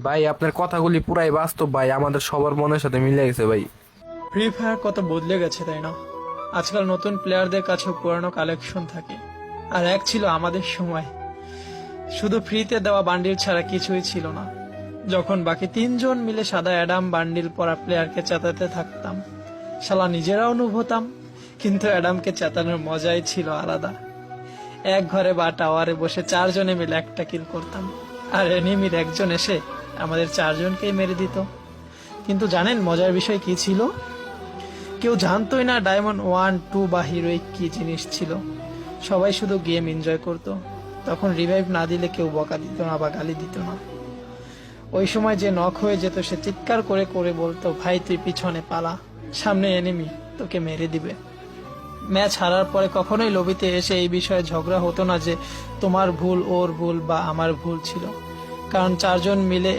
ভাই আপনার কথাগুলি পুরাই বাস্তব ভাই, আমাদের সবার মনের সাথে মিলে গেছে ভাই। ফ্রি ফায়ার কত বদলে গেছে তাই না? আজকাল নতুন প্লেয়ারদের কাছেও পুরানো কালেকশন থাকে। আর এক ছিল আমাদের সময়, শুধু ফ্রিতে দেওয়া বান্ডিল ছাড়া কিছুই ছিল না। যখন বাকি তিনজন মিলে সাদা অ্যাডাম বান্ডিল পরা প্লেয়ারকে চেতাতে থাকতাম, শালা নিজেরাও নুব হতাম, কিন্তু অ্যাডামকে চেতানোর মজাই ছিল আলাদা। এক ঘরে বা টাওয়ারে বসে চারজনে মিলে একটা কিল করতাম, আর এনিমির একজন এসে আমাদের চারজনকেই মেরে দিত। কিন্তু জানেন মজার বিষয় কি ছিল? কেউ জানতোই না ডায়মন্ড 1, 2 বা হিরোইক কি জিনিস ছিল। সবাই শুধু গেম এনজয় করত। তখন রিভাইভ না দিলে কেউ বকা দিত না বা গালি দিত না। ওই সময় যে নক হয়ে যেত সে চিৎকার করে করে বলতো, ভাই তুই পিছনে পালা, সামনে এনিমি, তোকে মেরে দিবে। ম্যাচ হারার পরে কখনোই লবিতে এসে এই বিষয়ে ঝগড়া হতো না যে তোমার ভুল, ওর ভুল বা আমার ভুল ছিল, কারণ চারজন মিলে